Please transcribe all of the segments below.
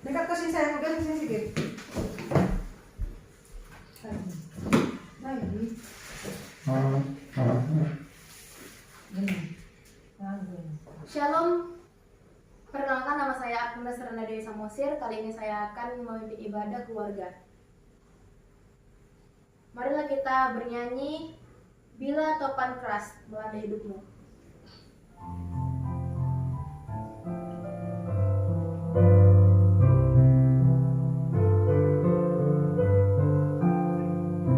Dekat ke sini saya, pegang sini sedikit. Lagi. Shalom, perkenalkan nama saya Agnes Serena Dewi Samosir. Kali ini saya akan memimpin ibadah keluarga. Marilah kita bernyanyi Bila Topan Keras Melanda Hidupmu.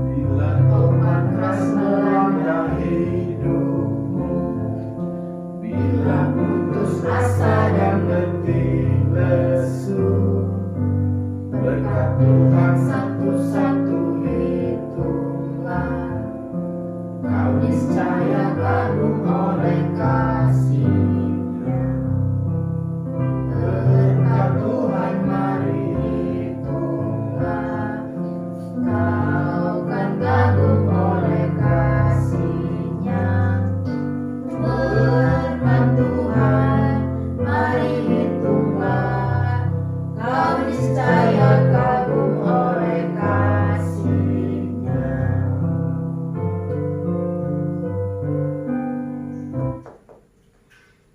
Bila topan keras melanda hidupmu, bila putus asa dan letih lesu, berkat Tuhan satu-satu hitunglah, kau niscaya kagum oleh kasih-Nya. Berkat Tuhan mari hitunglah, kau kan kagum oleh kasih-Nya. Berkat Tuhan mari hitunglah, kau niscaya kagum oleh kasih-Nya.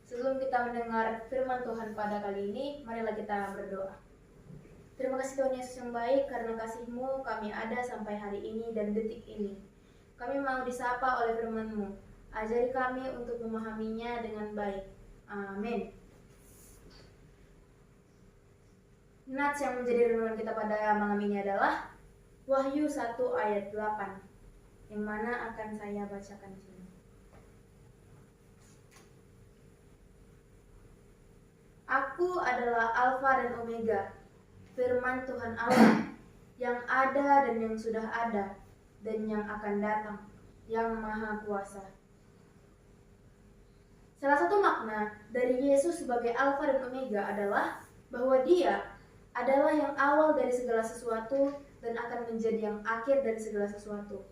Sebelum kita mendengar firman Tuhan pada kali ini, marilah kita berdoa. Terima kasih Tuhan Yesus yang baik, karena kasih-Mu kami ada sampai hari ini dan detik ini. Kami mau disapa oleh firman-Mu. Ajari kami untuk memahaminya dengan baik. Amin. Nats yang menjadi renungan kita pada malam ini adalah Wahyu 1 ayat 8, yang mana akan saya bacakan di sini. Aku adalah Alfa dan Omega, firman Tuhan Allah, yang ada dan yang sudah ada, dan yang akan datang, yang Maha Kuasa. Salah satu makna dari Yesus sebagai Alfa dan Omega adalah bahwa Dia adalah yang awal dari segala sesuatu dan akan menjadi yang akhir dari segala sesuatu.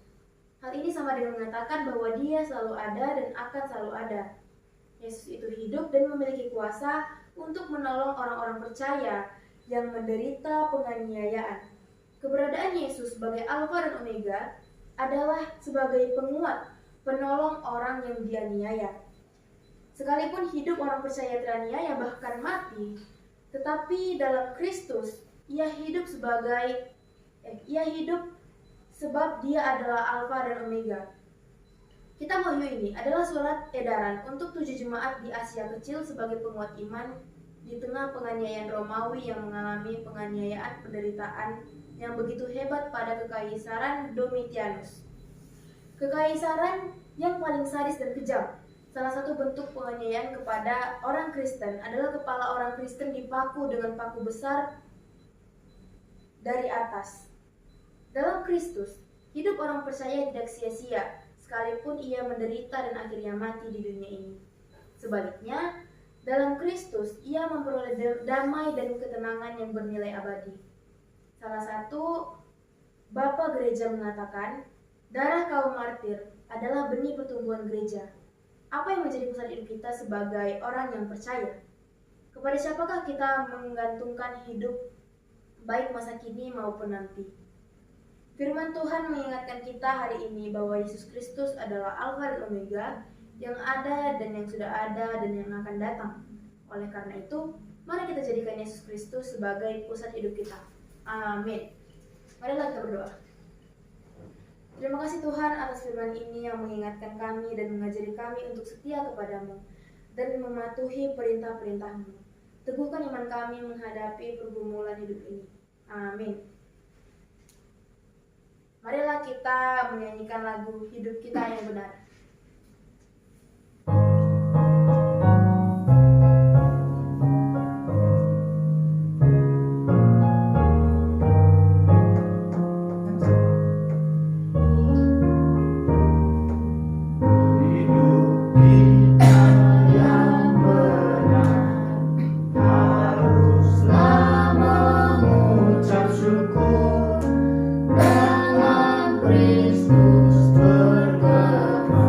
Hal ini sama dengan mengatakan bahwa Dia selalu ada dan akan selalu ada. Yesus itu hidup dan memiliki kuasa untuk menolong orang-orang percaya yang menderita penganiayaan. Keberadaan Yesus sebagai Alfa dan Omega adalah sebagai penguat, penolong orang yang dianiaya. Sekalipun hidup orang percaya teraniaya bahkan mati, tetapi dalam Kristus ia hidup sebab Dia adalah Alfa dan Omega. Kitab Wahyu ini adalah surat edaran untuk 7 jemaat di Asia Kecil sebagai penguat iman di tengah penganiayaan Romawi yang mengalami penganiayaan penderitaan yang begitu hebat pada Kekaisaran Domitianus. Kekaisaran yang paling sadis dan kejam. Salah satu bentuk penganiayaan kepada orang Kristen adalah kepala orang Kristen dipaku dengan paku besar dari atas. Dalam Kristus, hidup orang percaya tidak sia-sia, sekalipun ia menderita dan akhirnya mati di dunia ini. Sebaliknya, dalam Kristus ia memperoleh damai dan ketenangan yang bernilai abadi. Salah satu Bapa Gereja mengatakan, darah kaum martir adalah benih pertumbuhan gereja. Apa yang menjadi pesan hidup kita sebagai orang yang percaya? Kepada siapakah kita menggantungkan hidup, baik masa kini maupun nanti? Firman Tuhan mengingatkan kita hari ini bahwa Yesus Kristus adalah Alfa dan Omega, yang ada dan yang sudah ada dan yang akan datang. Oleh karena itu, mari kita jadikan Yesus Kristus sebagai pusat hidup kita. Amin. Marilah kita berdoa. Terima kasih Tuhan atas firman ini yang mengingatkan kami dan mengajari kami untuk setia kepadamu dan mematuhi perintah-perintahmu. Teguhkan iman kami menghadapi pergumulan hidup ini. Amin. Marilah kita menyanyikan lagu Hidup Kita Yang Benar. Kristus bergema.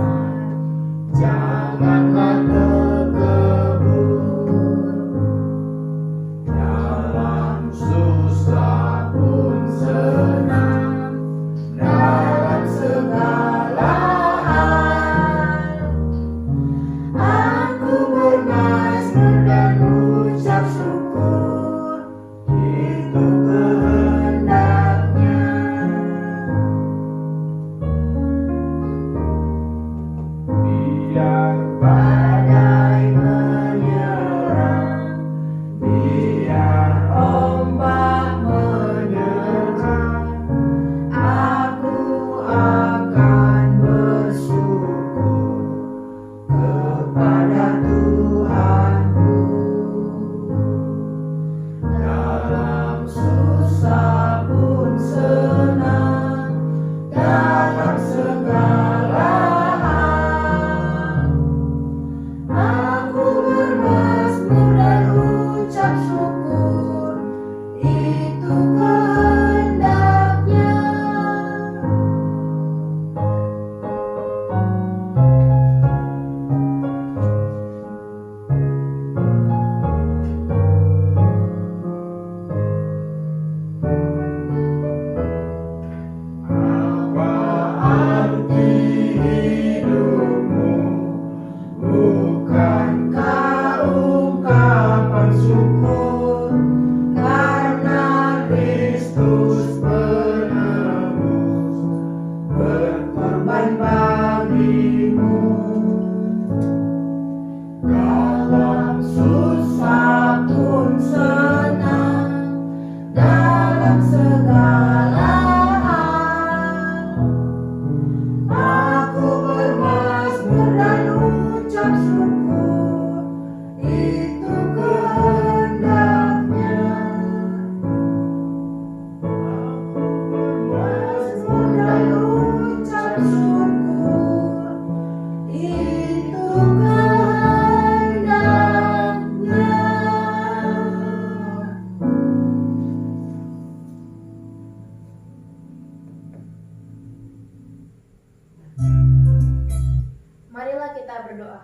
Marilah kita berdoa.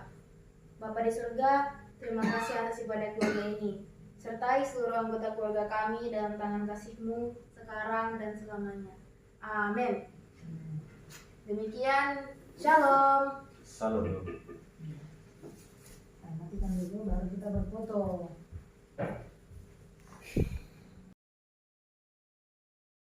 Bapa di surga, terima kasih atas ibadah keluarga ini. Sertai seluruh anggota keluarga kami dalam tangan kasih-Mu sekarang dan selamanya. Amin. Demikian, Shalom. Salam. Matikan dulu baru kita berfoto.